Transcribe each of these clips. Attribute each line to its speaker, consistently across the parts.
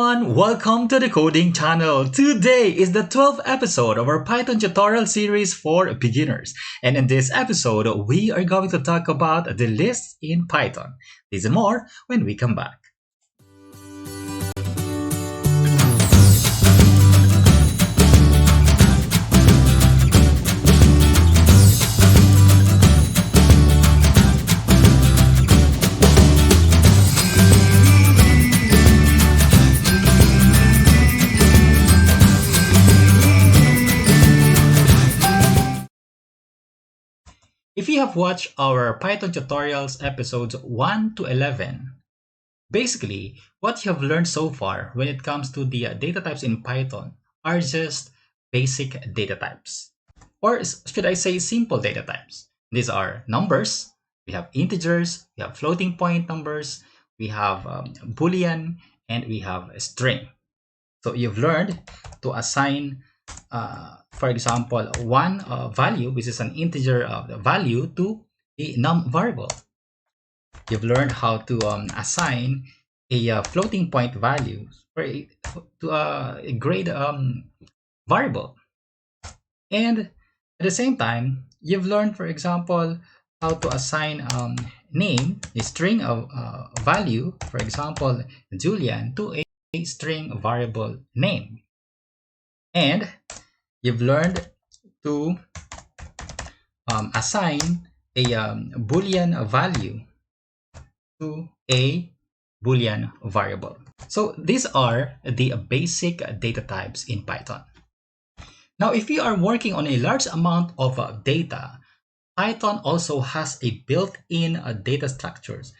Speaker 1: everyone, welcome to the Coding Channel. Today is the 12th episode of our Python tutorial series for beginners. And in this episode, we are going to talk about the lists in Python. This and more when we come back. If you have watched our Python tutorials episodes 1 to 11, basically what you have learned so far when it comes to the data types in Python are just basic data types. Or should I say simple data types? These are numbers, we have integers, we have floating point numbers, we have Boolean, and we have a string. So you've learned to assign for example, one value, which is an integer value, to a num variable. You've learned how to assign a floating point value to a grade variable. And at the same time, you've learned, for example, how to assign name, a string of value, for example, Julian, to a string variable name. And you've learned to assign a Boolean value to a Boolean variable. So these are the basic data types in Python. Now, if you are working on a large amount of data, Python also has a built-in data structures,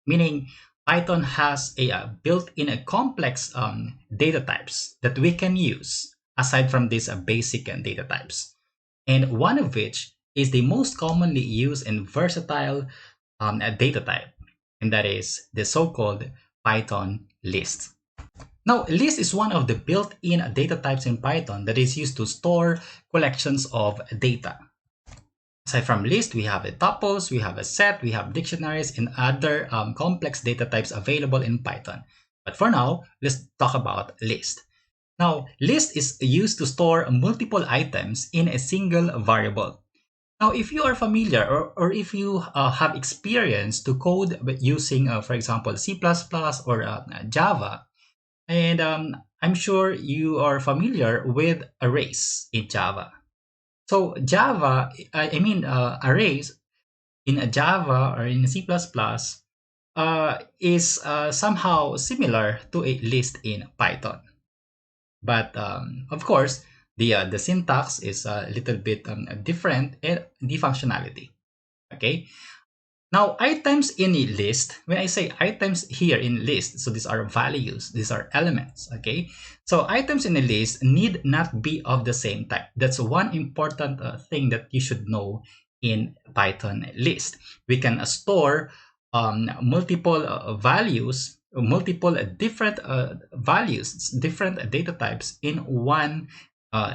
Speaker 1: meaning Python has a built-in complex data types that we can use aside from these basic data types. And one of which is the most commonly used and versatile data type, and that is the so-called Python list. Now, list is one of the built-in data types in Python that is used to store collections of data. Aside from list, we have a tuples, we have a set, we have dictionaries, and other complex data types available in Python. But for now, let's talk about list. Now, list is used to store multiple items in a single variable. Now, if you are familiar or if you have experience to code using, for example, C++ or Java, and I'm sure you are familiar with arrays in Java. So Java, arrays in Java or in C++ is somehow similar to a list in Python. But of course, the syntax is a little bit different in the functionality. Okay. Now, items in a list, when I say items here in list, so these are values, these are elements, okay? So items in a list need not be of the same type. That's one important thing that you should know in Python list. We can store multiple values, multiple different values, different data types in one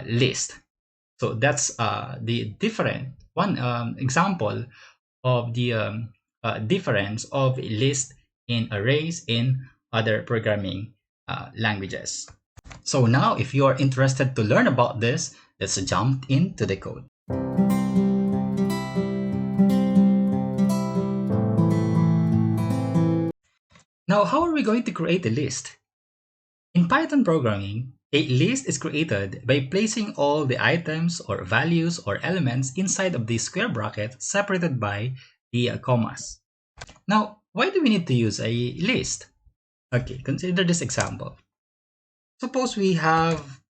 Speaker 1: list. So that's the different one example of the difference of a list in arrays in other programming languages. So now, if you are interested to learn about this, let's jump into the code. Now, how are we going to create a list? In Python programming, a list is created by placing all the items or values or elements inside of the square bracket separated by the commas. Now, why do we need to use a list? Okay, consider this example. Suppose we have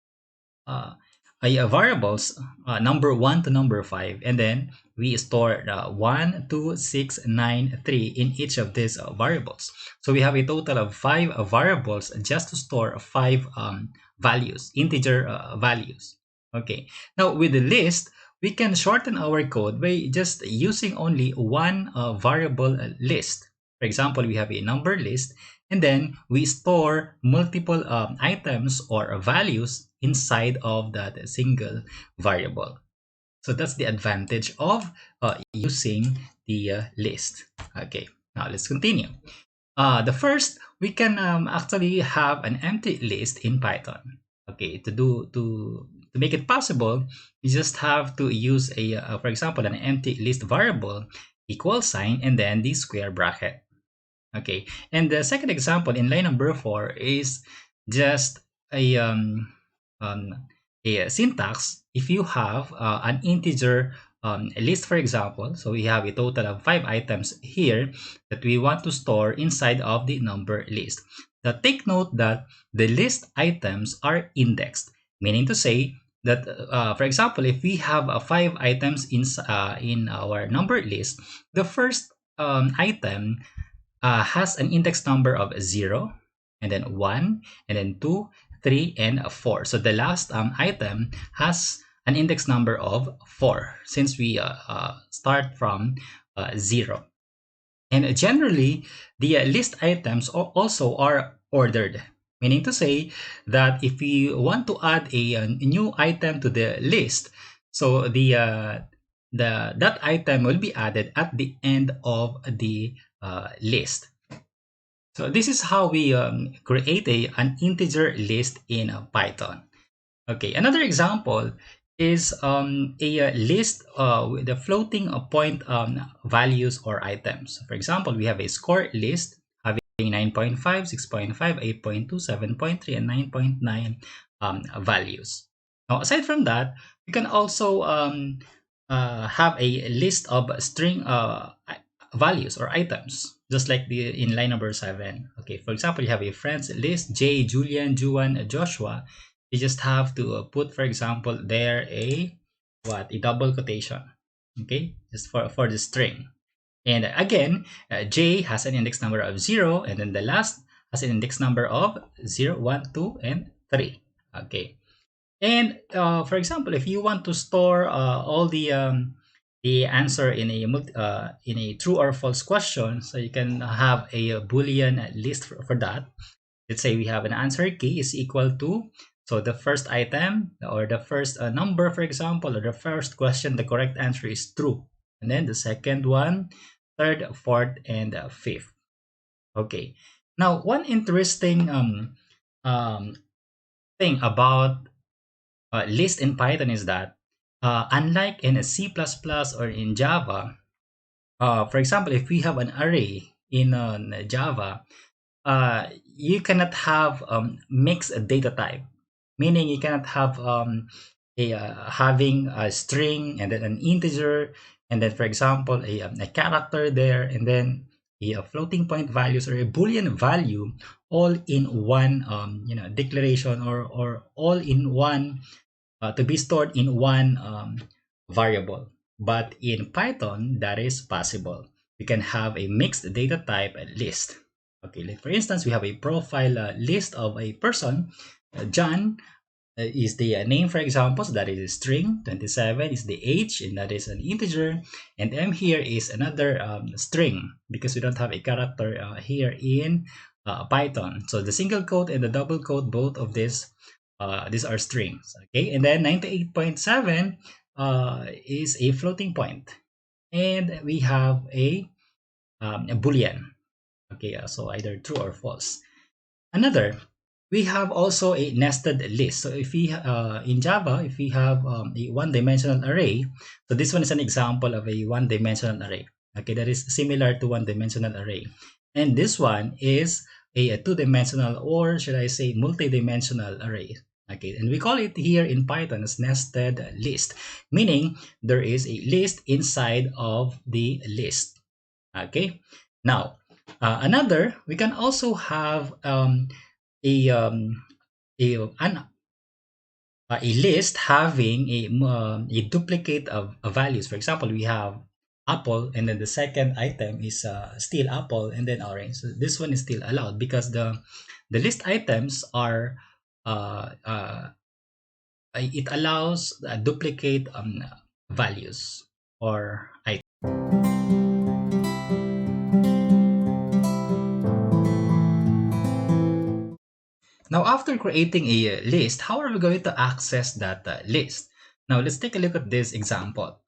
Speaker 1: a variables number 1 to number 5, and then we store 1, 2, 6, 9, 3 in each of these variables. So we have a total of 5 variables just to store 5 values, integer values. Okay, now with the list, we can shorten our code by just using only one variable list. For example, we have a number list, and then we store multiple items or values inside of that single variable. So that's the advantage of using the list. Okay, now let's continue. The first, we can actually have an empty list in Python. Okay, to make it possible, you just have to use for example, an empty list variable equal sign and then the square bracket. Okay, and the second example in line number 4 is just a a syntax. If you have an integer list, for example, so we have a total of 5 items here that we want to store inside of the number list. Now take note that the list items are indexed, meaning to say that, for example, if we have 5 items in our number list, the first item has an index number of 0, and then 1, and then 2, 3, and 4. So the last item has an index number of 4 since we start from 0. And generally, the list items also are ordered, meaning to say that if we want to add a new item to the list, so that item will be added at the end of the list. So this is how we create an integer list in Python. Okay, another example is a list with the floating point values or items. For example, we have a score list having 9.5, 6.5, 8.2, 7.3, and 9.9 values. Now, aside from that, we can also have a list of string values or items, just like in line number 7. Okay, for example, you have a friends list, Jay, Julian, Juan, Joshua. You just have to put, for example, there a double quotation, okay, just for the string. And again, J has an index number of 0, and then the last has an index number of 0, 1, 2, and 3. Okay. And for example, if you want to store all the answer in a true or false question, so you can have a Boolean list for that. Let's say we have an answer key is equal to, so the first item or the first number, for example, or the first question, the correct answer is true. And then the second one, third, fourth, and fifth. Okay. Now, one interesting thing about list in Python is that unlike in a C++ or in Java, for example, if we have an array in Java, you cannot have mixed data type, meaning you cannot have having a string and then an integer, and then, for example, a character there, and then a floating point values or a Boolean value all in one declaration, or all in one to be stored in one variable. But in Python, that is possible. We can have a mixed data type list. Okay, like for instance, we have a profile list of a person. John is the name, for example, so that is a string. 27 is the age, and that is an integer. And M here is another string, because we don't have a character here in Python. So the single quote and the double quote, both of these are strings. Okay, and then 98.7 is a floating point, and we have a Boolean. Okay, so either true or false. Another, we have also a nested list. So if we in Java, if we have a one-dimensional array, so this one is an example of a one-dimensional array. Okay, that is similar to one-dimensional array, and this one is a two-dimensional, or should I say multi-dimensional array. Okay, and we call it here in Python as nested list, meaning there is a list inside of the list. Okay, now another, we can also have a list having a duplicate of values. For example, we have apple, and then the second item is still apple, and then orange. So this one is still allowed because the list items are it allows duplicate values or items. Now, after creating a list, how are we going to access that list? Now, let's take a look at this example.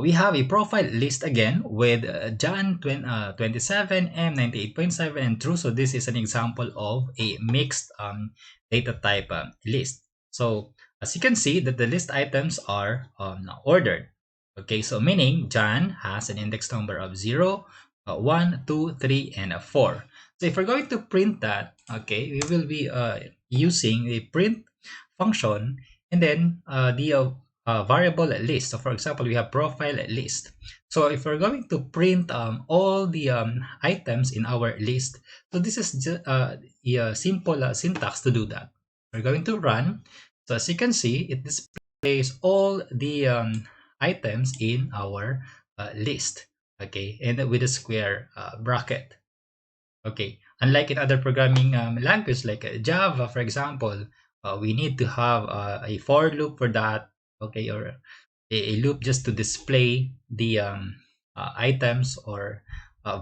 Speaker 1: we have a profile list again with John 27, M 98.7, and true. So this is an example of a mixed data type list. So as you can see that the list items are ordered. Okay, so meaning John has an index number of 0, 1, 2, 3, and 4. So if we're going to print that, okay, we will be using the print function, and then the variable list. So for example, we have profile list. So if we're going to print all the items in our list, so this is just a simple syntax to do that. We're going to run. So as you can see, it displays all the items in our list. Okay, and with a square bracket. Okay, unlike in other programming language like Java, for example, we need to have a for loop for that. Okay, or a loop just to display the items or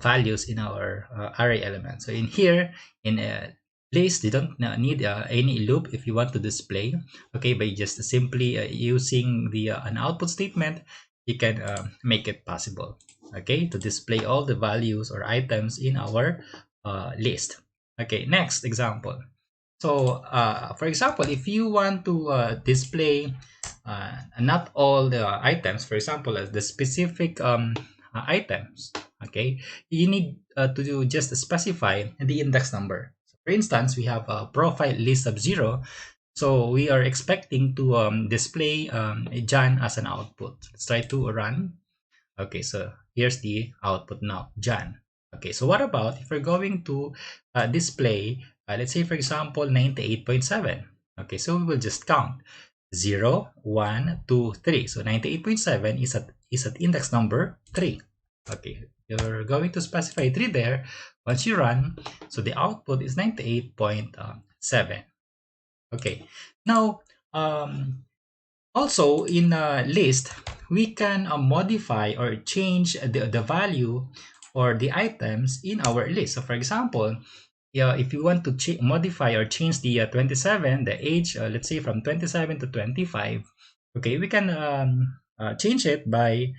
Speaker 1: values in our array element. So in here, in a list, you don't need any loop if you want to display. Okay, by just simply using the an output statement, you can make it possible. Okay, to display all the values or items in our list. Okay, next example. So, for example, if you want to display not all the items, for example, the specific items, okay, you need to just specify the index number. So for instance, we have a profile list of 0. So we are expecting to display John as an output. Let's try to run. Okay, so here's the output now, John. Okay, so what about if we're going to display, let's say, for example, 98.7. Okay, so we will just count 0, 1, 2, 3. So 98.7 is at index number 3. Okay, you're going to specify 3 there. Once you run, so the output is 98.7. Okay, now, also in a list, we can modify or change the value or the items in our list. So for example, yeah, if you want to modify or change the 27, the age, let's say from 27 to 25, okay, we can change it by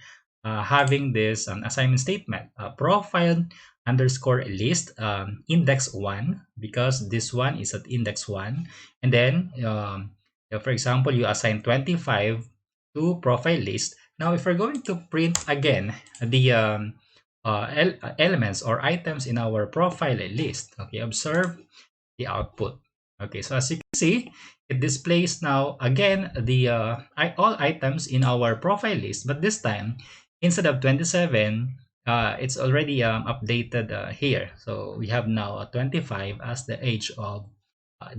Speaker 1: having this assignment statement, profile underscore list index 1, because this one is at index 1. And then for example, you assign 25 to profile list. Now if we're going to print again the elements or items in our profile list, okay, observe the output. Okay, so as you can see, it displays now again the all items in our profile list, but this time instead of 27, it's already updated here. So we have now 25 as the age of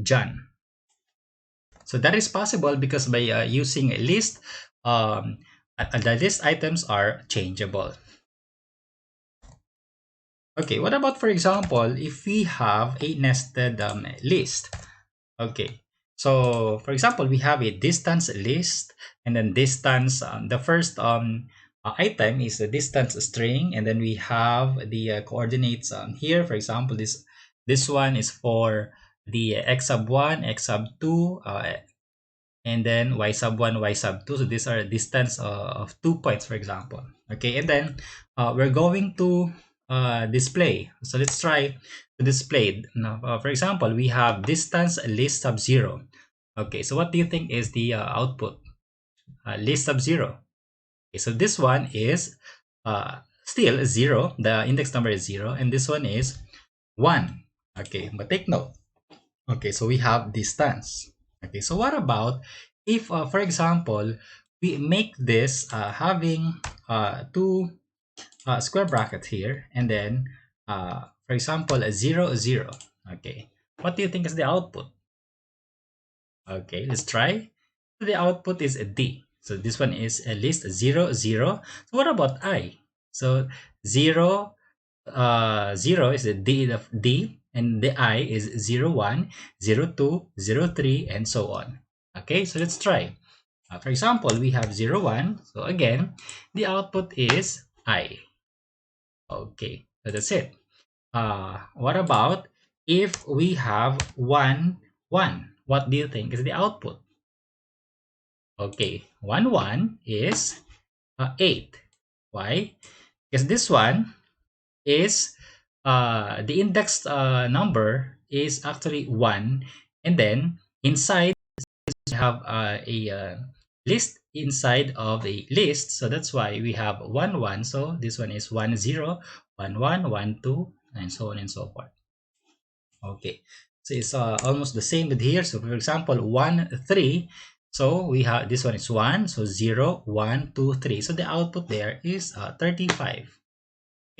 Speaker 1: John. So that is possible because by using a list, the list items are changeable. Okay, what about, for example, if we have a nested list? Okay, so for example, we have a distance list, and then distance, the first item is the distance string, and then we have the coordinates here. For example, this one is for the x sub 1, x sub 2, and then y sub 1, y sub 2. So these are a distance of 2 points, for example. Okay, and then we're going to display. So let's try to display. Now, for example, we have distance list sub 0. Okay, so what do you think is the output? List sub 0. Okay, so this one is still 0. The index number is 0. And this one is 1. Okay, but take note. Okay, so we have distance. Okay, so what about if, for example, we make this having two square bracket here, and then, for example, a 0, 0. Okay, what do you think is the output? Okay, let's try. So the output is a D. So this one is a list 0, 0. So what about I? So 0, 0 is the D, and the I is 0, 1, 0, 2, 0, 3, and so on. Okay, so let's try. For example, we have 0, 1. So again, the output is I. Okay, so that's it. What about if we have 1, 1? What do you think is the output? Okay, 1, 1 is 8. Why? Because this one is the index number is actually 1, and then inside we have list inside of a list, so that's why we have 1 1. So this one is 1 0, 1 1, 1 2, and so on and so forth. Okay, so it's almost the same with here. So for example, 1 3, so we have this one is 1, so 0 1 2 3, so the output there is 35.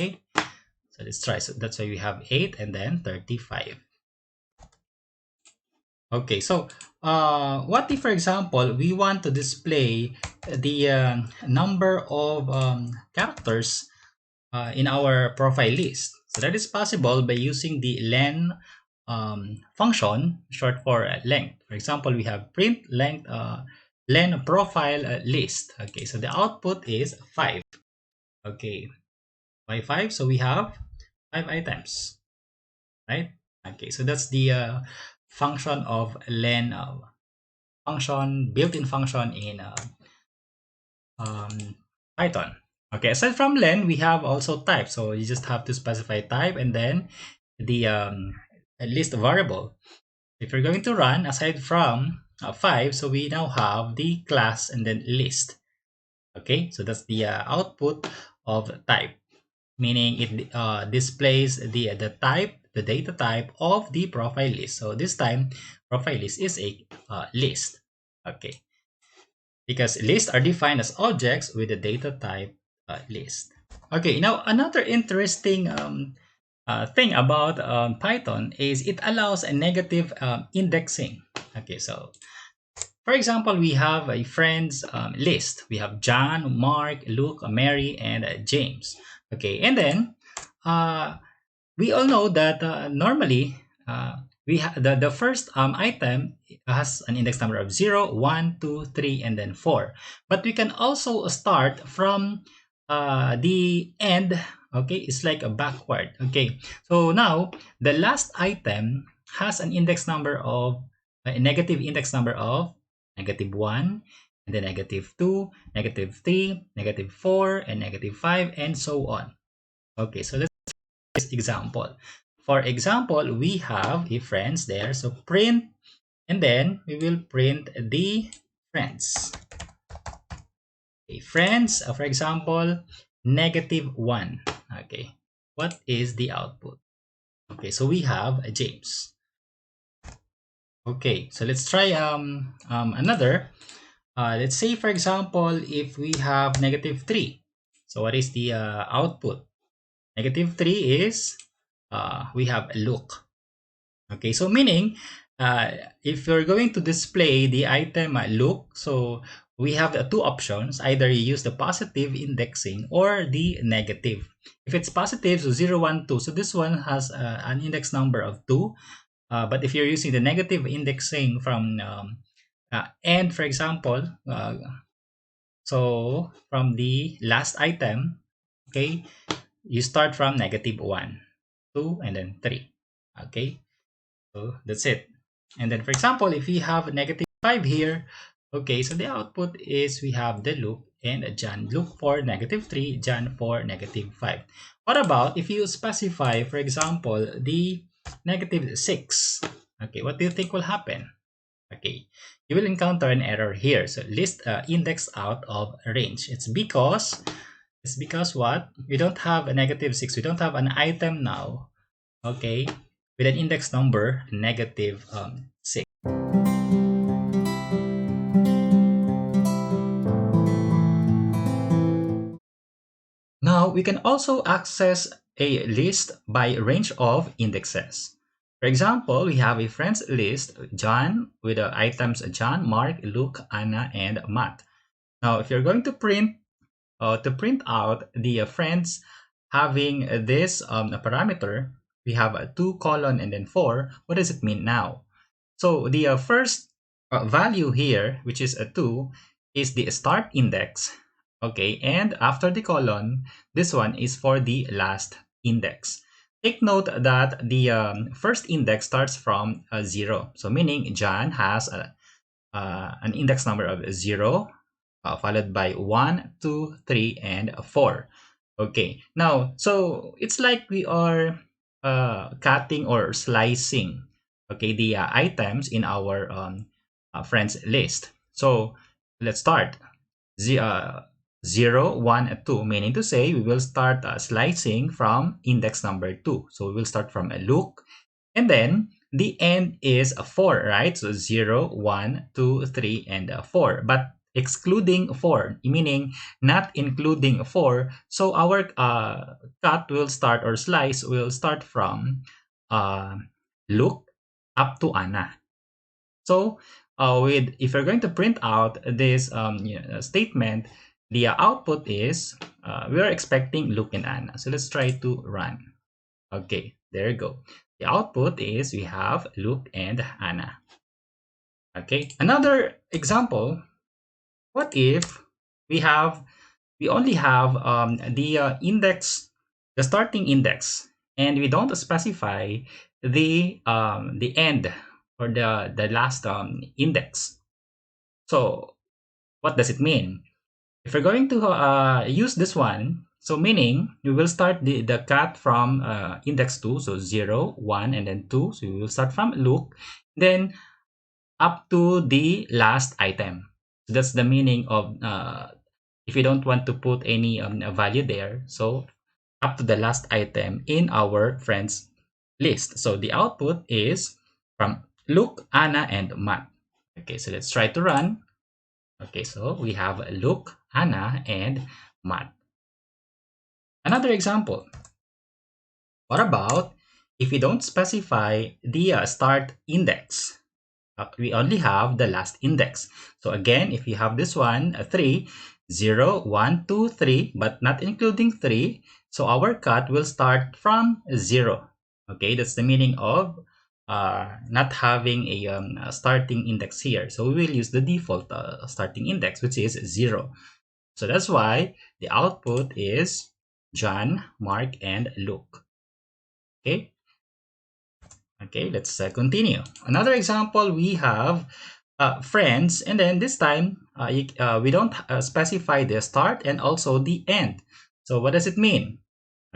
Speaker 1: Okay, so let's try. So that's why we have 8 and then 35. Okay, so what if, for example, we want to display the number of characters in our profile list? So that is possible by using the len function, short for length. For example, we have print length len profile list. Okay, so the output is 5. Okay, by 5, so we have 5 items, right? Okay, so that's the function of len function, built-in function in um, Python. Okay, aside from len, we have also type. So you just have to specify type and then the list variable. If you're going to run, aside from 5, so we now have the class and then list. Okay, so that's the output of type, meaning it displays the type, the data type of the profile list. So this time, profile list is a list. Okay, because lists are defined as objects with the data type list. Okay, now another interesting thing about Python is it allows a negative indexing. Okay, so for example, we have a friends list. We have John, Mark, Luke, Mary, and James. Okay, and then uh, we all know that normally the first item has an index number of 0, 1, 2, 3, and then 4. But we can also start from the end. Okay, it's like a backward. Okay, so now the last item has an index number of a negative index number of -1, and then -2, -3, -4, and -5, and so on. Okay, so let's example. For example, we have a friends there. So print, and then we will print the friends. Okay, friends, for example, -1. Okay, what is the output? Okay, so we have James. Okay, so let's try another. Let's say, for example, if we have -3. So what is the output? -3 is we have a look. Okay, so meaning if you're going to display the item look, so we have two options. Either you use the positive indexing or the negative. If it's positive, so 0 1 2, so this one has an index number of 2. But if you're using the negative indexing from end, for example, so from the last item, okay, you start from -1, 2, and then 3. Okay, so that's it. And then, for example, if we have -5 here, okay, so the output is we have the loop and John. Look for -3, John for -5. What about if you specify, for example, the -6? Okay, what do you think will happen? Okay, you will encounter an error here. So list index out of range. It's because what? We don't have a -6. We don't have an item now. Okay, with an index number -6. Now we can also access a list by range of indexes. For example, we have a friends list, John, with the items John, Mark, Luke, Anna, and Matt. Now, if you're going to print out the friends having this parameter, we have a 2 colon and then 4. What does it mean now? So the first value here, which is a 2, is the start index. Okay, and after the colon, this one is for the last index. Take note that the first index starts from 0. So meaning John has an index number of 0. followed by 1, 2, 3, and 4. Okay, now, so it's like we are cutting or slicing, okay, the items in our friends list. So let's start. Z 0, 1, and 2, meaning to say we will start slicing from index number 2. So we will start from a look, and then the end is a 4, right? So 0, 1, 2, 3, and 4. But excluding 4, meaning not including 4. So our cut will start, or slice will start from uh, look up to Anna. So with if you're going to print out this statement, the output is we are expecting Luke and Anna. So let's try to run. Okay, there you go. The output is we have Luke and Anna. Okay, another example. What if we only have the index, the starting index, and we don't specify the end or the last index. So what does it mean? If we're going to use this one, so meaning we will start the cut from index 2, so 0, 1, and then 2. So we will start from look, then up to the last item. So that's the meaning of if you don't want to put any value there, so up to the last item in our friends list. So the output is from Luke, Anna, and Matt. Okay, so let's try to run. Okay, so we have Luke, Anna, and Matt. Another example. What about if we don't specify the start index? We only have the last index. So again, if you have this one, 3, 0, 1, 2, 3, but not including 3, so our cut will start from 0. Okay, that's the meaning of not having a starting index here. So we will use the default starting index, which is 0. So that's why the output is John, Mark, and Luke. Okay. Okay, let's continue. Another example, we have friends, and then this time we don't specify the start and also the end. So what does it mean?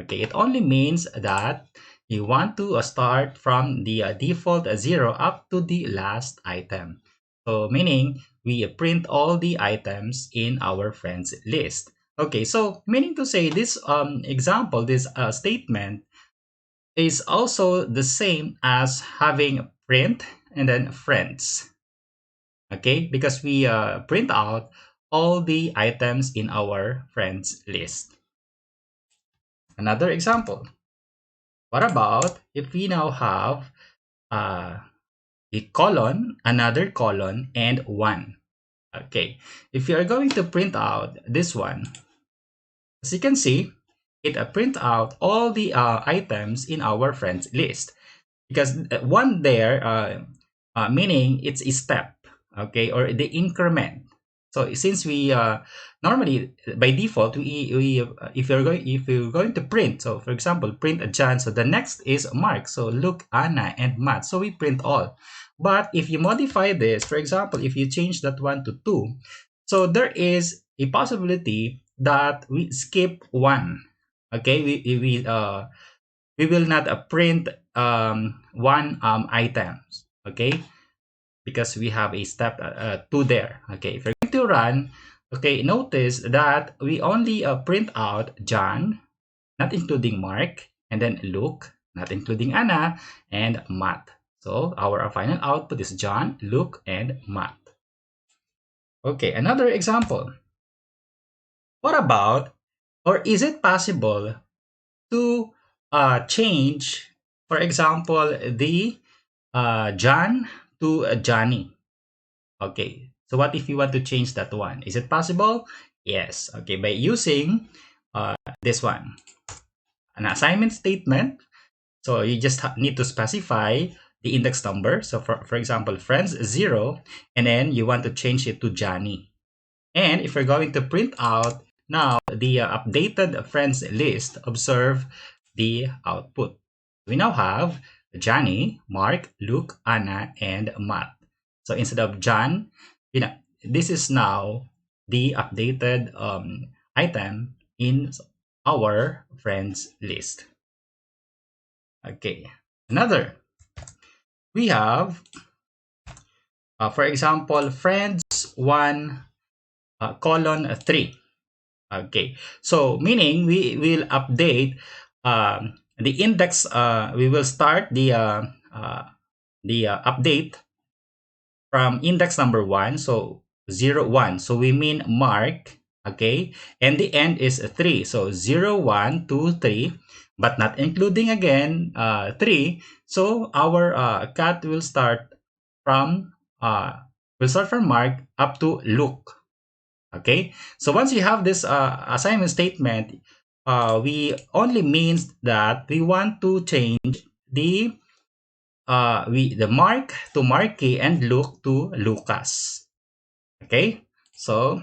Speaker 1: Okay, it only means that you want to start from the default 0 up to the last item. So meaning we print all the items in our friends list. Okay, so meaning to say this example, this statement is also the same as having print and then friends. Okay, because we print out all the items in our friends list. Another example. What about if we now have a colon, another colon, and 1? Okay, if you are going to print out this one, as you can see, it print out all the items in our friends list, because one there meaning it's a step, okay, or the increment. So since we normally by default we if you're going to print, so for example print a John, so the next is Mark, so Luke, Anna, and Matt, so we print all. But if you modify this, for example if you change that one to 2, so there is a possibility that we skip 1. Okay, we will not print one items, okay, because we have a step 2 there. Okay, if you're going to run, okay, notice that we only print out John, not including Mark, and then Luke, not including Anna, and Matt. So our final output is John, Luke, and Matt. Okay, another example. What about, or is it possible to change, for example, the John to Johnny? Okay, so what if you want to change that one? Is it possible? Yes. Okay, by using this one, an assignment statement. So you just need to specify the index number. So for example, friends 0, and then you want to change it to Johnny. And if we're going to print out now the updated friends list, observe the output. We now have Johnny, Mark, Luke, Anna, and Matt. So instead of John, this is now the updated item in our friends list. Okay, another. We have, for example, friends 1 colon 3. Okay, so meaning we will update the index. We will start the update from index number 1, so 0 1, so we mean mark. Okay, and the end is 3, so 0 1 2 3, but not including again 3. So our cat from uh, will start from mark up to look. Okay, so once you have this assignment statement, we only means that we want to change the mark to Marky and Luke to Lucas. Okay, so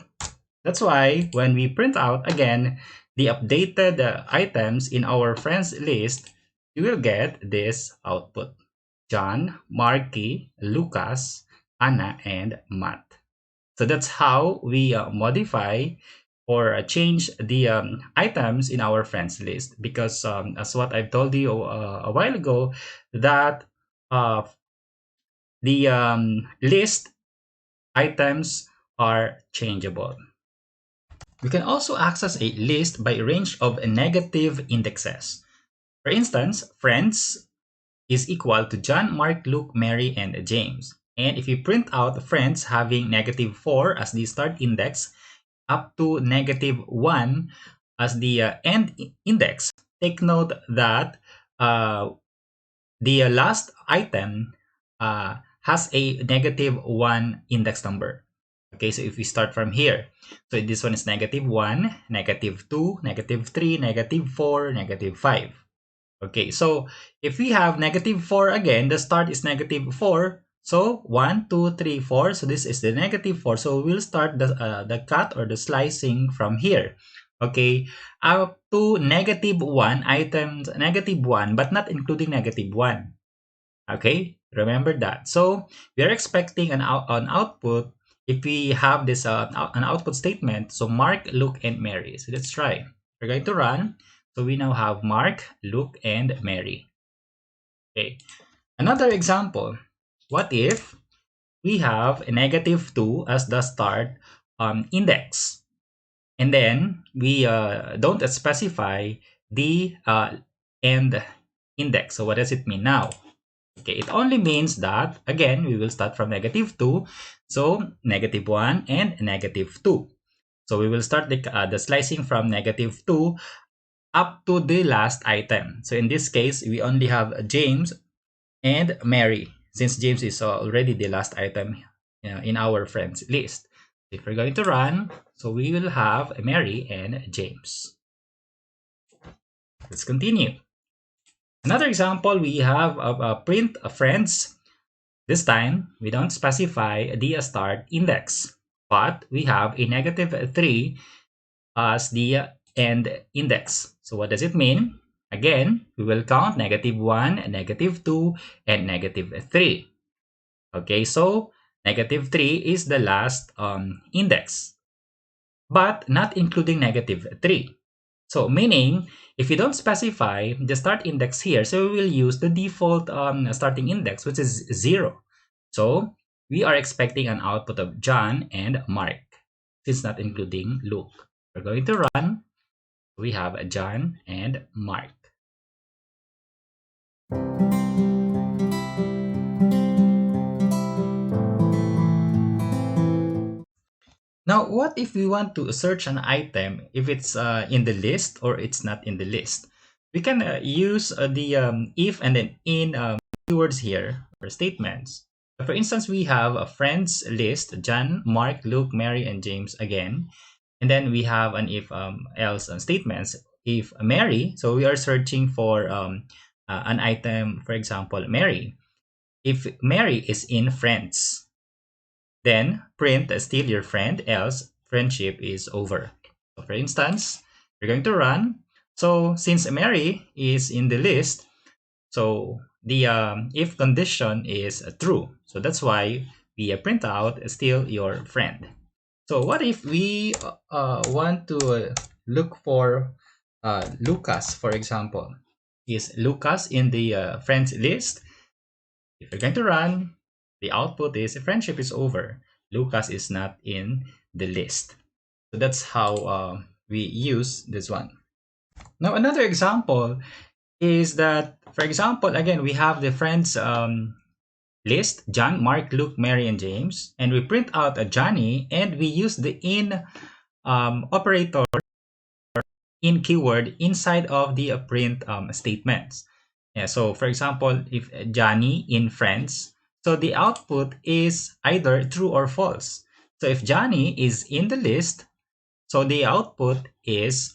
Speaker 1: that's why when we print out again the updated items in our friends list, you will get this output: John, Marky, Lucas, Anna, and Matt. So that's how we modify or change the items in our friends list, because as what I've told you a while ago, that uh, the list items are changeable. We can also access a list by range of negative indexes. For instance, friends is equal to John, Mark, Luke, Mary, and James. And if you print out friends having -4 as the start index up to -1 as the end index, take note that the last item has a -1 index number. Okay, so if we start from here, so this one is -1, -2, -3, -4, -5. Okay, so if we have -4 again, the start is -4. So 1, 2, 3, 4. So this is the -4. So we'll start the cut or the slicing from here. Okay, up to -1 items, -1, but not including -1. Okay, remember that. So we are expecting an output if we have this an output statement. So Mark, Luke, and Mary. So let's try. We're going to run. So we now have Mark, Luke, and Mary. Okay. Another example. What if we have a -2 as the start index, and then we don't specify the end index? So what does it mean now? Okay, it only means that, again, we will start from -2, so -1 and -2. So we will start the slicing from -2 up to the last item. So in this case, we only have James and Mary, since James is already the last item in our friends list. If we're going to run, so we will have Mary and James. Let's continue. Another example, we have a print of friends. This time, we don't specify the start index, but we have a -3 as the end index. So what does it mean? Again, we will count -1, -2, and -3. Okay, so -3 is the last index, but not including -3. So meaning, if you don't specify the start index here, so we will use the default starting index, which is 0. So we are expecting an output of John and Mark, since not including Luke. We're going to run. We have John and Mark. Now, what if we want to search an item if it's in the list or it's not in the list? We can use the if and then in keywords here or statements. For instance, we have a friends list: John, Mark, Luke, Mary, and James again. And then we have an if-else statements. If Mary, so we are searching for an item, for example, Mary. If Mary is in friends, then print still your friend, else friendship is over. So for instance, we're going to run. So since Mary is in the list, so the if condition is true. So that's why we print out still your friend. So what if we want to look for Lucas, for example? Is Lucas in the friends list? If you're going to run, the output is friendship is over. Lucas is not in the list. So that's how we use this one. Now another example is that, for example, again, we have the friends list, John, Mark, Luke, Mary, and James, and we print out a Johnny, and we use the in operator in keyword inside of the print statements. Yeah, so for example, if Johnny in friends, so the output is either true or false. So if Johnny is in the list, so the output is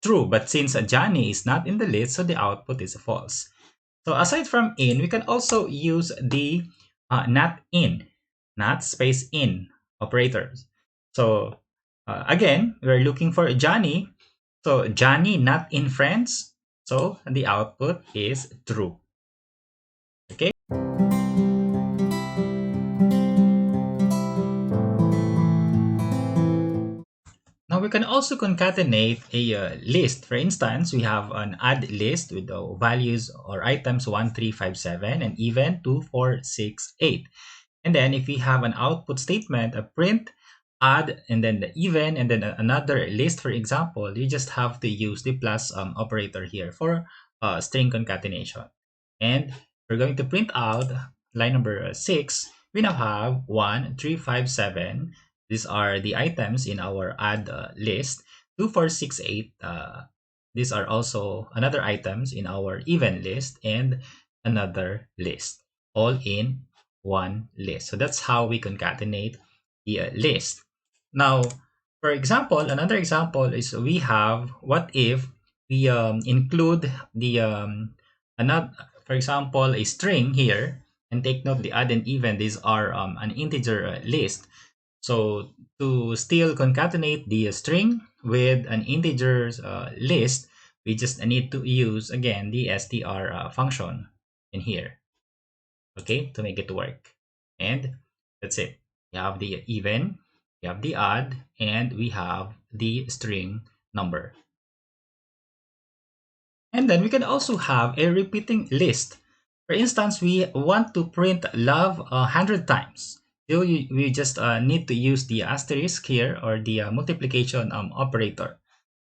Speaker 1: true. But since Johnny is not in the list, so the output is false. So aside from in, we can also use the not in, not space in operators. So again, we're looking for Johnny. So Johnny not in friends. So the output is true. Okay. Now we can also concatenate a list. For instance, we have an add list with the values or items 1, 3, 5, 7, and even 2, 4, 6, 8. And then if we have an output statement, a print, add, and then the even, and then another list, for example, you just have to use the plus operator here for string concatenation. And we're going to print out line number 6. We now have 1, 3, 5, 7. These are the items in our add list. 2, 4, 6, 8. These are also another items in our even list and another list, all in one list. So that's how we concatenate the list. Now, for example, another example is we have what if we include the another, for example, a string here, and take note the add and even, these are an integer list. So to still concatenate the string with an integer list, we just need to use again the str function in here, okay, to make it work. And that's it. We have the even, we have the add, and we have the string number. And then we can also have a repeating list. For instance, we want to print love 100 times. So we just need to use the asterisk here, or the multiplication operator.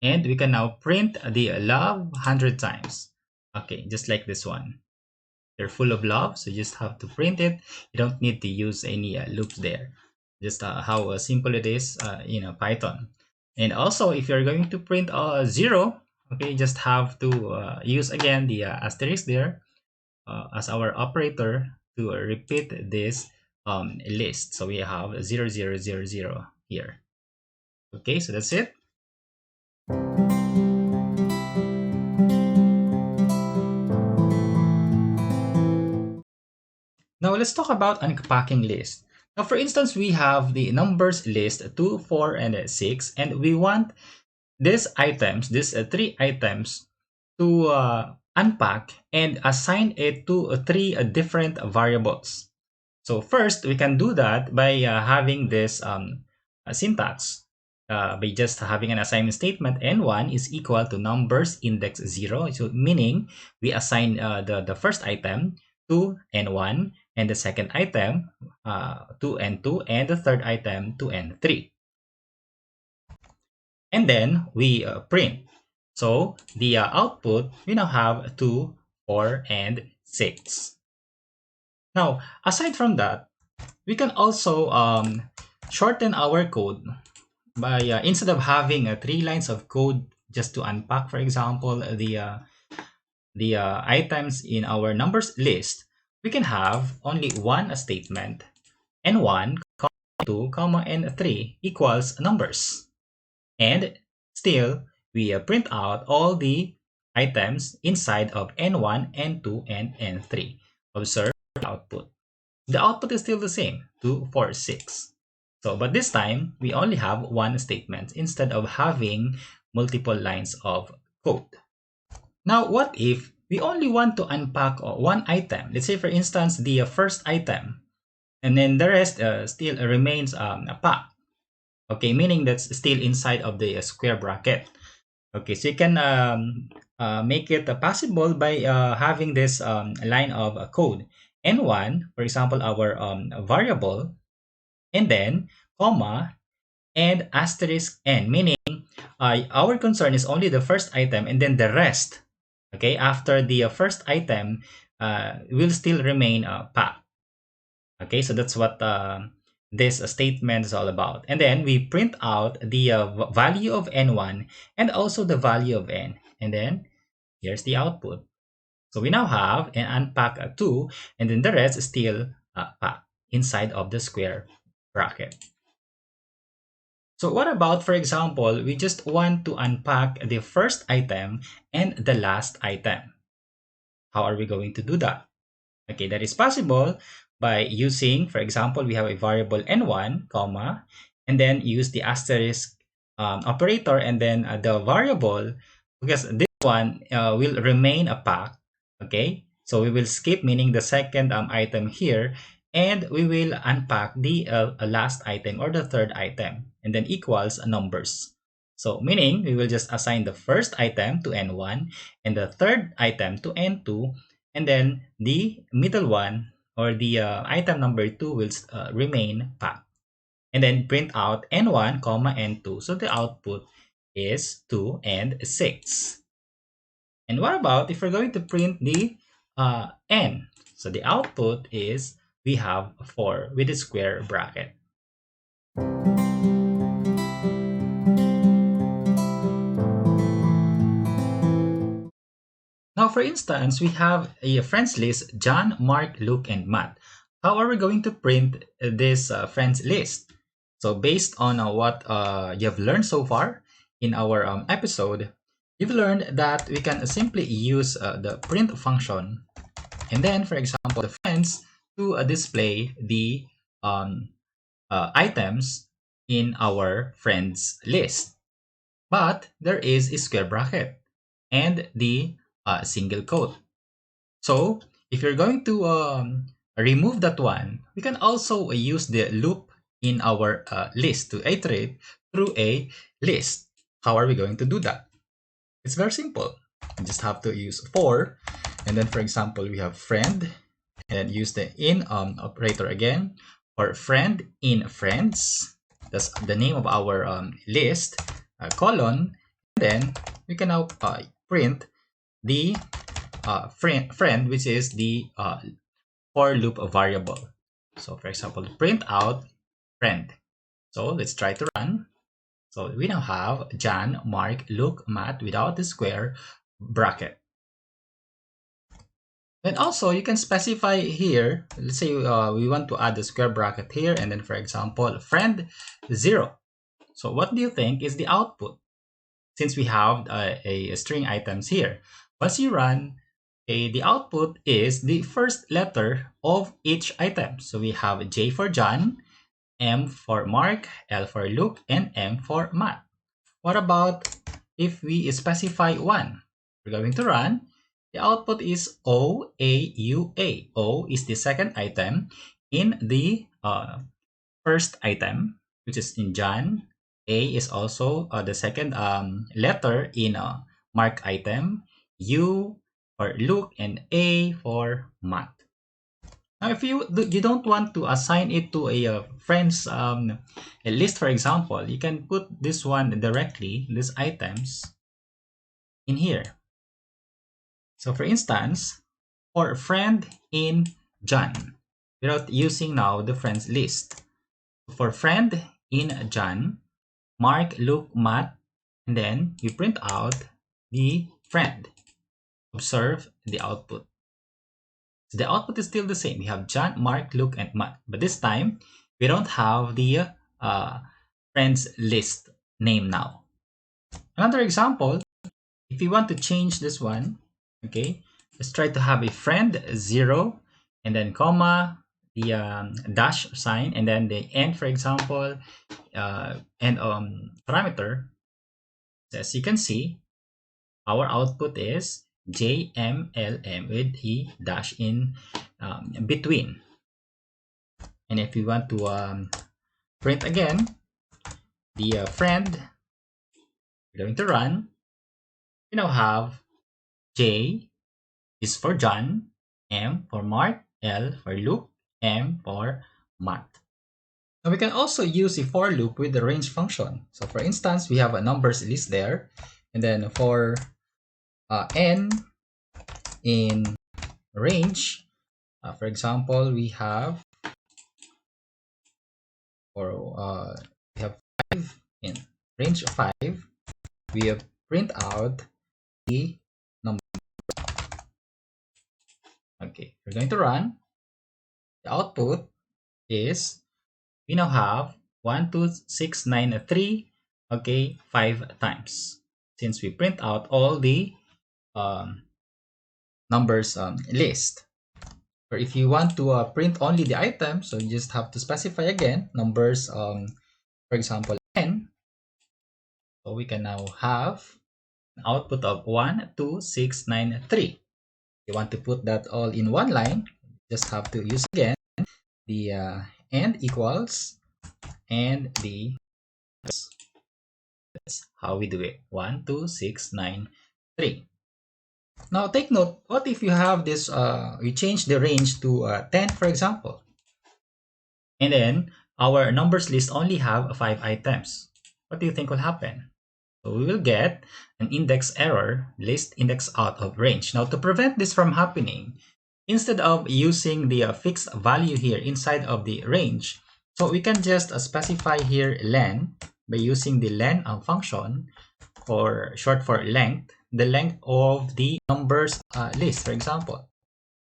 Speaker 1: And we can now print the love 100 times. Okay, just like this one. They're full of love, so you just have to print it. You don't need to use any loops there. Just how simple it is in Python. And also, if you're going to print 0, okay, you just have to use again the asterisk there as our operator to repeat this list. So we have 0, 0, 0, 0 here. Okay, so that's it. Now let's talk about unpacking list. Now, for instance, we have the numbers list 2, 4, and 6, and we want these items, these three items, to unpack and assign it to three different variables. So first, we can do that by having this syntax. By just having an assignment statement, n1 is equal to numbers index 0. So meaning we assign the first item to n1, and the second item to n2, and the third item to n3. And then we print. So the output, we now have 2, 4, and 6. Now, aside from that, we can also shorten our code by instead of having 3 lines of code just to unpack, for example, the items in our numbers list, we can have only one statement, n1, 2, n3 equals numbers. And still, we print out all the items inside of n1, n2, and n3. Observe the output. The output is still the same, 2, 4, 6. So, but this time, we only have one statement instead of having multiple lines of code. Now, what if we only want to unpack one item? Let's say, for instance, the first item, and then the rest still remains packed. Okay, meaning that's still inside of the square bracket. Okay, so you can make it possible by having this line of code. N1, for example, our variable, and then comma and asterisk n, meaning our concern is only the first item and then the rest. Okay, after the first item will still remain packed. Okay, so that's what this statement is all about. And then we print out the value of n1 and also the value of n. And then here's the output. So we now have an unpack 2, and then the rest is still packed inside of the square bracket. So what about, for example, we just want to unpack the first item and the last item. How are we going to do that? Okay, that is possible by using, for example, we have a variable n1, comma, and then use the asterisk operator, and then the variable, because this one will remain a pack. Okay, so we will skip, meaning the second item here, and we will unpack the last item or the third item, and then equals numbers. So meaning we will just assign the first item to n1 and the third item to n2, and then the middle one or the item number 2 will remain packed. And then print out n1, comma n2. So the output is 2 and 6. And what about if we're going to print the n? So the output is we have 4 with a square bracket. Now, for instance, we have a friends list, John, Mark, Luke, and Matt. How are we going to print this friends list? So based on what you have learned so far in our episode, you've learned that we can simply use the print function, and then, for example, the friends to display the um, items in our friends list. But there is a square bracket and the single quote. So if you're going to remove that one, we can also use the loop in our list to iterate through a list. How are we going to do that? It's very simple. You just have to use for, and then for example, we have friend, and use the in operator again, or friend in friends. That's the name of our list, colon, and then we can now print the friend, which is the for loop variable. So for example, print out friend. So let's try to run. So we now have John, Mark, Luke, Matt without the square bracket. And also you can specify here, let's say we want to add the square bracket here, and then for example, friend 0. So what do you think is the output? Since we have a string items here. Once you run, the output is the first letter of each item. So we have J for John, M for Mark, L for Luke, and M for Matt. What about if we specify 1? We're going to run. The output is O, A, U, A. O is the second item in the first item, which is in John. A is also the second letter in Mark item. U for Luke, and A for Matt. Now, if you don't want to assign it to a friends a list, for example, you can put this one directly, these items, in here. So, for instance, for friend in John, without using now the friends list. For friend in John, Mark, Luke, Matt, and then you print out the friend. Observe the output. So the output is still the same. We have John, Mark, Luke, and Matt. But this time, we don't have the friends list name now. Another example, if you want to change this one, okay, let's try to have a friend 0, and then comma, the dash sign, and then the end, for example, and parameter. So as you can see, our output is JMLM with a dash in between. And if we want to print again, the friend, we're going to run. We now have J is for John, M for Mark, L for Luke, M for Matt. Now we can also use a for loop with the range function. So for instance, we have a numbers list there, and then for n in range, for example, we have we have 5 in range of 5. We have print out the number. Okay, we're going to run. The output is we now have 1, 2, 6, 9, 3. Okay, 5 times since we print out all the um, numbers list. Or if you want to print only the item, so you just have to specify again numbers, for example, n. So we can now have an output of 1, 2, 6, 9, 3. If you want to put that all in one line, just have to use again the and equals and the. That's how we do it. 1, 2, 6, 9, 3. Now take note, what if you have this, we change the range to 10, for example, and then our numbers list only have 5 items. What do you think will happen? So we will get an index error, list index out of range. Now to prevent this from happening, instead of using the fixed value here inside of the range, so we can just specify here len by using the len function, for short for length, the length of the numbers list, for example.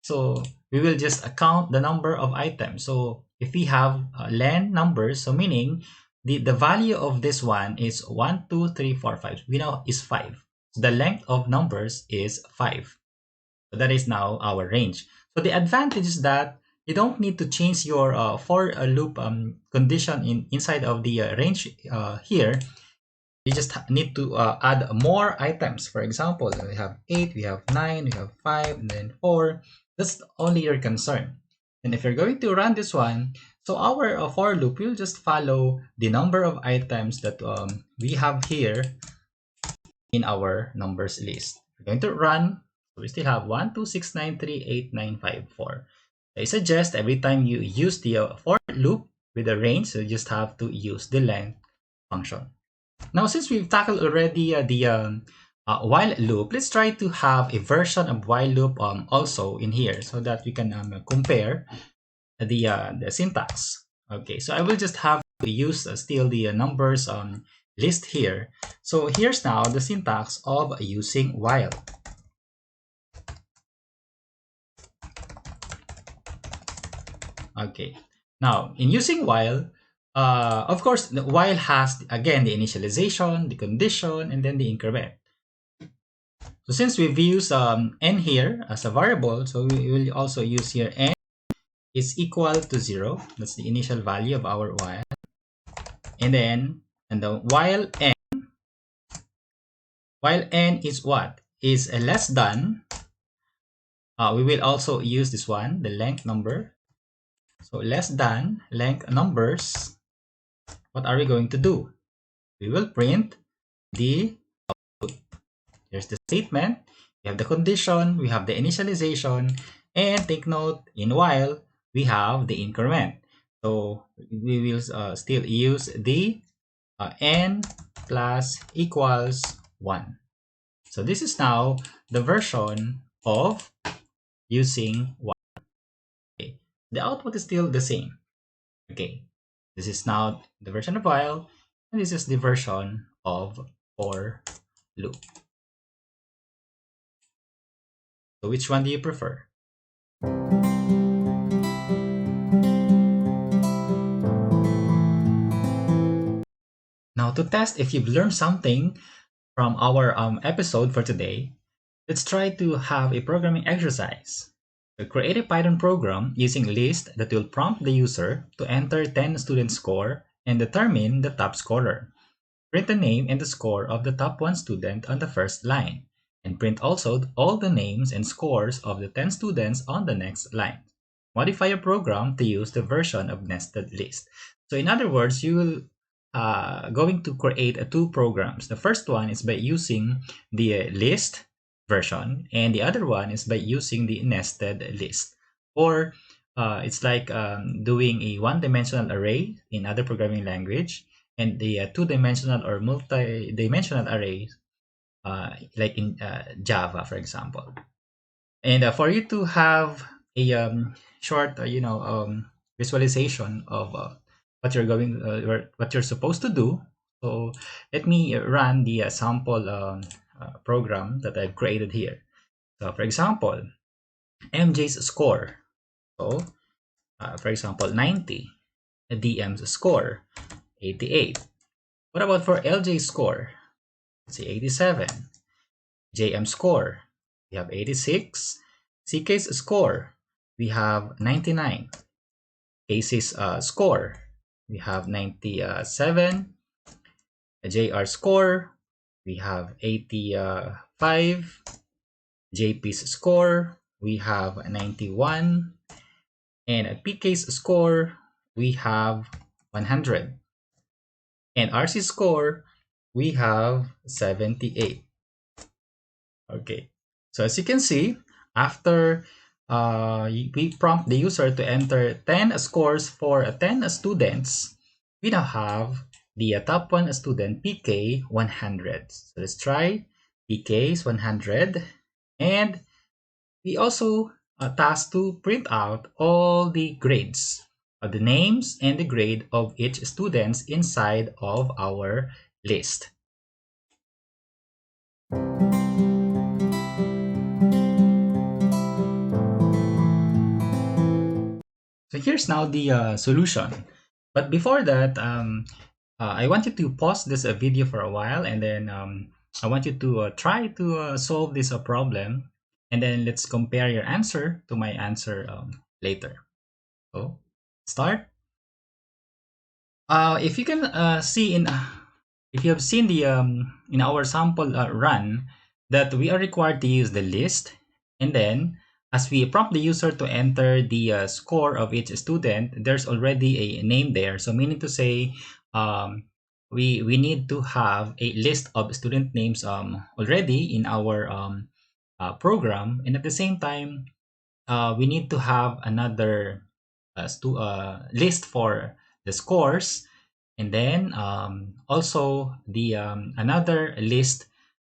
Speaker 1: So we will just count the number of items. So if we have len numbers, so meaning the value of this one is 1, 2, 3, 4, 5. We know is 5. So the length of numbers is 5. So that is now our range. So the advantage is that you don't need to change your for loop condition inside of the range here. You just need to add more items. For example, we have 8, we have 9, we have 5, and then 4. That's only your concern. And if you're going to run this one, so our for loop will just follow the number of items that we have here in our numbers list. We're going to run. So we still have 1, 2, 6, 9, 3, 8, 9, 5, 4. I suggest every time you use the for loop with a range, so you just have to use the length function. Now, since we've tackled already the while loop, let's try to have a version of while loop also in here so that we can compare the syntax. Okay, so I will just have to use still the numbers list here. So here's now the syntax of using while. Okay, now in using while, of course, the while has again the initialization, the condition, and then the increment. So since we've used n here as a variable, so we will also use here n is equal to 0. That's the initial value of our while. And then while n is what? Is less than, we will also use this one, the length number. So less than length numbers, what are we going to do? We will print the output. Here's the statement. We have the condition, we have the initialization, and take note, in while, we have the increment. So we will still use the n plus equals 1. So this is now the version of using while. Okay. The output is still the same. Okay, this is now the version of while, and this is the version of for loop. So which one do you prefer? Now to test if you've learned something from our episode for today, let's try to have a programming exercise. So create a Python program using list that will prompt the user to enter 10 student score and determine the top scorer. Print the name and the score of the top 1 student on the first line, and print also all the names and scores of the 10 students on the next line. Modify your program to use the version of nested list. So in other words, you will going to create two programs. The first one is by using the list version, and the other one is by using the nested list. Or it's like doing a one-dimensional array in other programming language, and the two-dimensional or multi-dimensional array like in Java, for example. And for you to have a short, visualization of what you're supposed to do. So let me run the sample program that I've created here. So for example, MJ's score. So for example, 90. DM's score, 88. What about for LJ's score? Let's say 87. JM score, we have 86. CK's score, we have 99. Casey's score, we have 97. JR score, we have 85. JP's score, we have 91. And PK's score, we have 100. And RC's score, we have 78. Okay, so as you can see, after we prompt the user to enter 10 scores for 10 students, we now have the top one student PK 100. So let's try. PK is 100, and we also tasked to print out all the grades, the names and the grade of each students inside of our list. So here's now the solution. But before that, I want you to pause this video for a while, and then I want you to try to solve this problem, and then let's compare your answer to my answer later. So start. If you can see if you have seen the in our sample run that we are required to use the list, and then as we prompt the user to enter the score of each student, there's already a name there. So meaning to say, we need to have a list of student names already in our program, and at the same time, we need to have another list for the scores, and then also the another list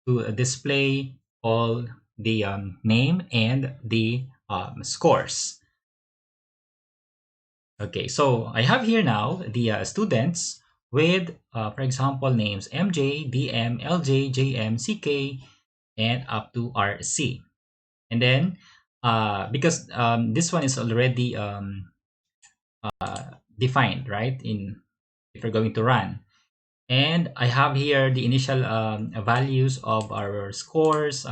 Speaker 1: to display all the name and the scores. Okay, so I have here now the students with, for example, names MJ, DM, LJ, JM, CK, and up to RC. And then, because this one is already defined, right, in if we're going to run. And I have here the initial values of our scores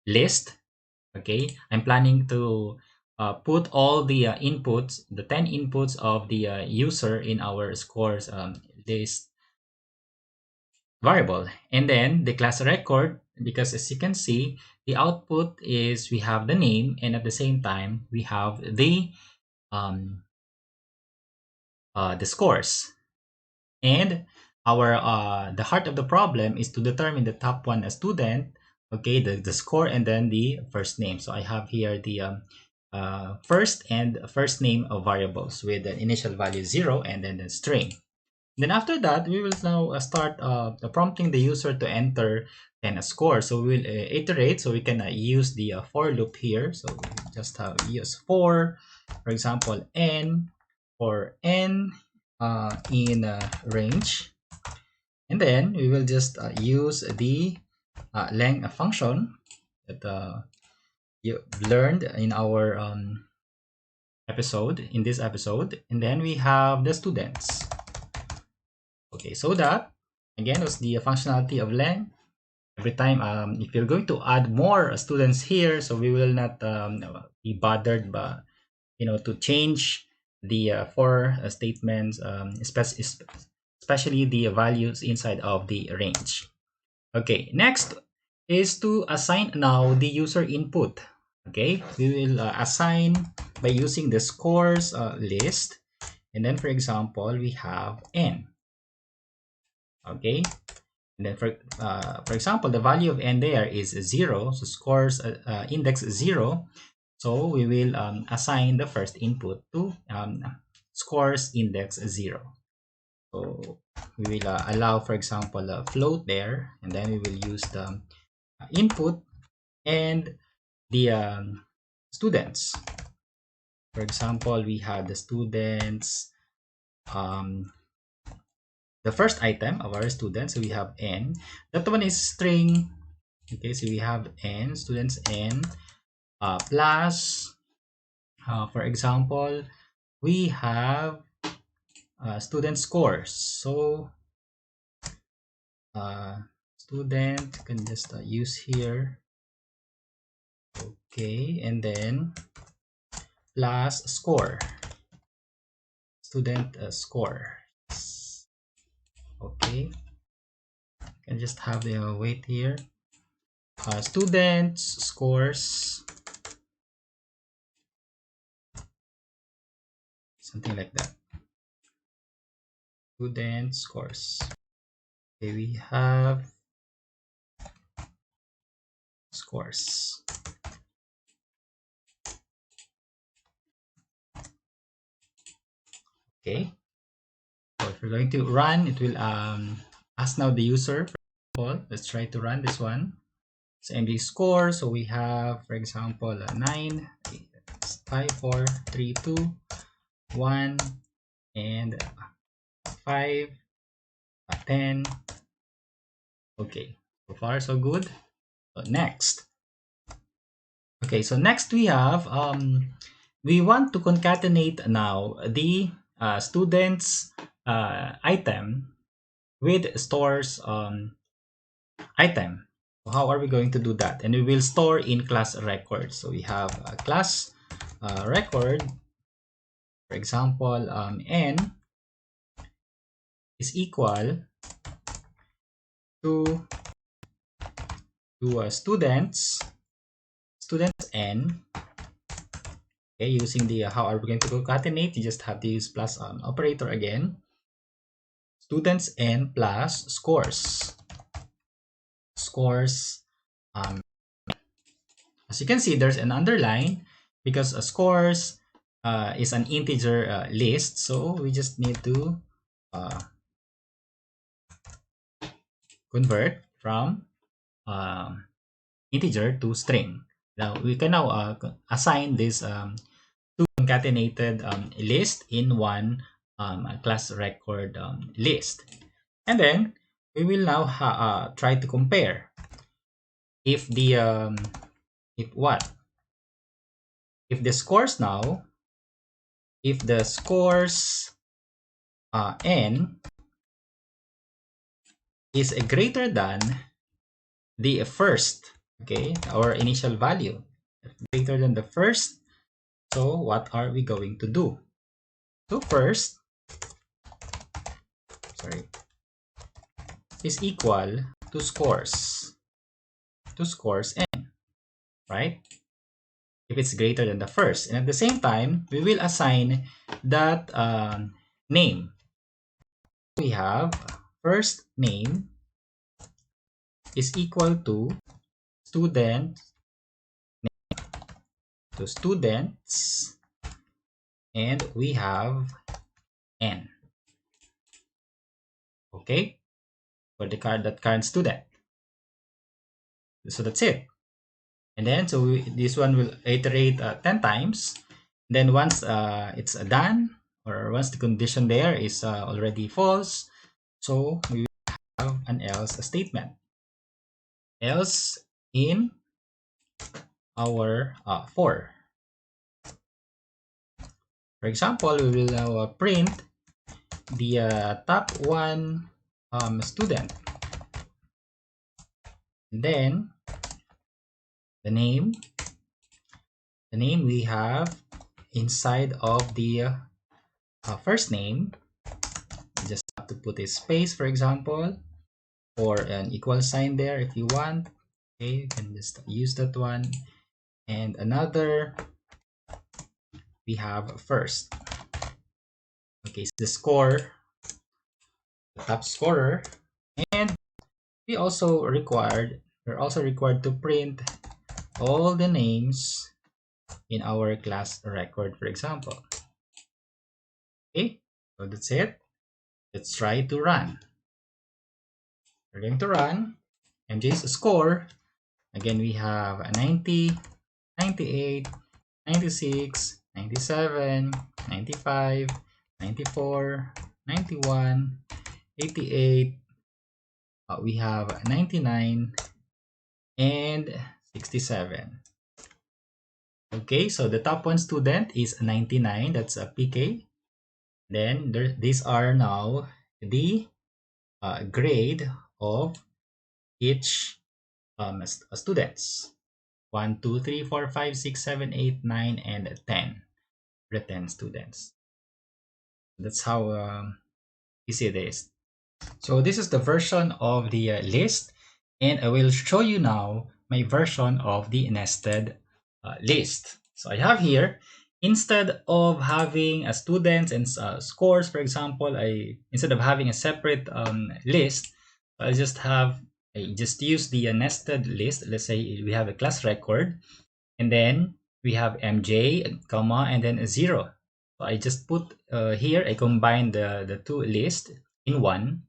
Speaker 1: list. Okay, I'm planning to put all the inputs, the 10 inputs of the user in our scores list variable. And then the class record, because as you can see, the output is we have the name, and at the same time, we have the scores. And our the heart of the problem is to determine the top one student, okay, the score, and then the first name. So I have here the first and first name of variables with an initial value 0 and then the string. Then after that, we will now start prompting the user to enter and a score. So we'll iterate, so we can use the for loop here. So we just have use for example, n for n in range, and then we will just use the length function that you learned in our in this episode, and then we have the students. Okay, so that again was the functionality of length. Every time if you're going to add more students here, so we will not be bothered by to change the for statements, especially the values inside of the range. Okay, next is to assign now the user input. Okay, we will assign by using the scores list, and then for example we have n. Okay, and then for example, the value of n there is 0, so scores index 0. So we will assign the first input to scores index 0. So we will allow, for example, a float there, and then we will use the input and the students. For example, we have the students, the first item of our students, so we have n. That one is string. Okay, so we have n, students n, plus, for example, we have student scores. So student can just use here. Okay, and then plus score, student score. Okay, can just have the weight here, students scores, something like that. Student scores. Okay, we have scores. Okay, so if we're going to run, it will ask now the user. For example, let's try to run this one. So MD score, so we have, for example, 9, 5, 4, 3, 2, 1, and 5, 10. Okay, so far so good. So next. Okay, so next we have, we want to concatenate now the students item with stores item. So how are we going to do that? And we will store in class record. So we have a class record. For example, n is equal to students n. Okay, using the how are we going to concatenate? You just have to use plus operator again. Students n plus scores. As you can see, there's an underline because scores is an integer list, so we just need to convert from integer to string. Now we can now assign this two concatenated list in one class record list, and then we will now try to compare if the if the scores now, if the scores n is greater than the first, okay, our initial value, greater than the first. So what are we going to do? So first, sorry, is equal to scores n, right? If it's greater than the first, and at the same time we will assign that name. We have first name is equal to student to students, and we have n, okay, for the current student. So that's it. And then so this one will iterate 10 times. Then once it's done, or once the condition there is already false, so we will have an else statement. Else in our for. For example, we will now print the top one student. And then the name we have inside of the first name. You just have to put a space, for example, or an equal sign there if you want. Okay, you can just use that one. And another, we have first. Okay, so the score, the top scorer And we're also required to print all the names in our class record, for example. Okay, so that's it. Let's try to run. We're going to run MJ's score. Again, we have a 90, 98, 96, 97, 95, 94, 91, 88. We have 99 and 67. Okay, so the top one student is 99. That's a PK. Then these are now the grade of each students. 1, 2, 3, 4, 5, 6, 7, 8, 9, and 10. The 10 students. That's how easy it is. So this is the version of the list, and I will show you now my version of the nested list. So I have here, instead of having a students and scores, for example, instead of having a separate list, I just use the nested list. Let's say we have a class record, and then we have MJ, comma, and then a 0. So I just put here, I combine the two lists in one,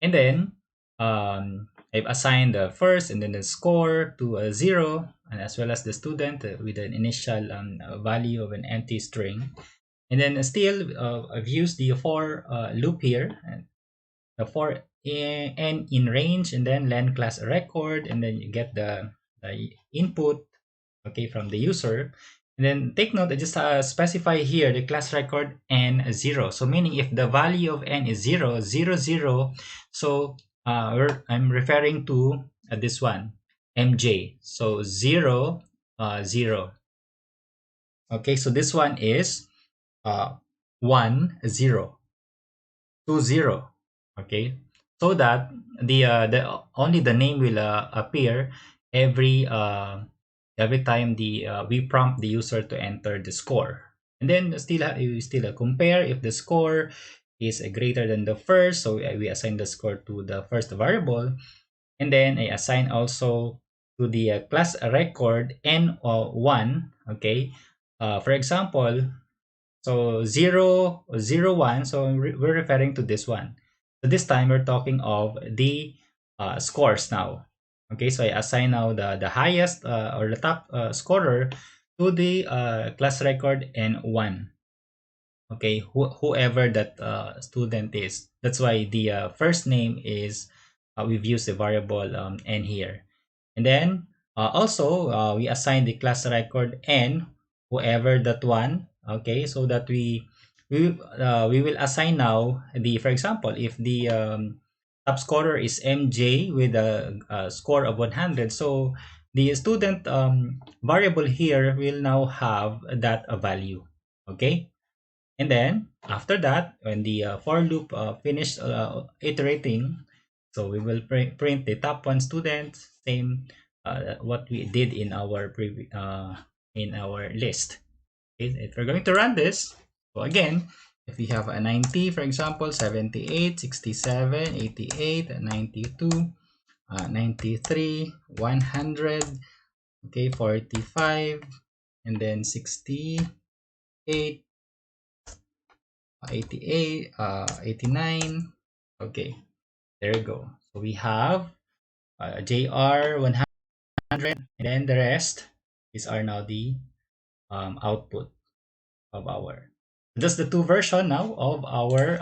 Speaker 1: and then I've assigned the first and then the score to a 0, and as well as the student with an initial value of an empty string. And then still I've used the for loop here, and the for n in range, and then len class record, and then you get the input, okay, from the user. And then take note, I just specify here the class record n0. So meaning if the value of n is 0, 0, 0, so I'm referring to this one, MJ. So 0, 0. Okay, so this one is 1, 0, 2, 0. Okay, so that the only the name will appear every time we prompt the user to enter the score. And then you still compare if the score is greater than the first, so we assign the score to the first variable, and then I assign also to the class record n1. Okay, for example, so 0, 0, 1, so we're referring to this one. So this time we're talking of the scores now. Okay, so I assign now the highest or the top scorer to the class record n1. Okay, whoever that student is. That's why the first name is, we've used the variable n here. And then also we assign the class record n, whoever that one. Okay, so that we will assign now for example, if the top scorer is MJ with a score of 100, so the student variable here will now have that value. Okay, and then after that, when the for loop finished iterating, so we will print the top one student, same what we did in our list. Okay, if we're going to run this, so again, if we have a 90, for example, 78, 67, 88, 92, 93, 100, okay, 45, and then 68, 88, 89. Okay, there you go. So we have JR 100, and then the rest is are now the output of our. Just the two version now of our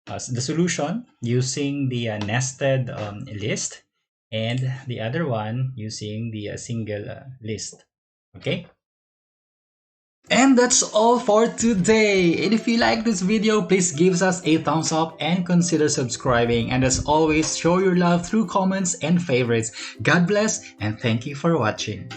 Speaker 1: the solution using the nested list, and the other one using the single list. Okay. And that's all for today. And if you like this video, please give us a thumbs up and consider subscribing. And as always, show your love through comments and favorites. God bless and thank you for watching.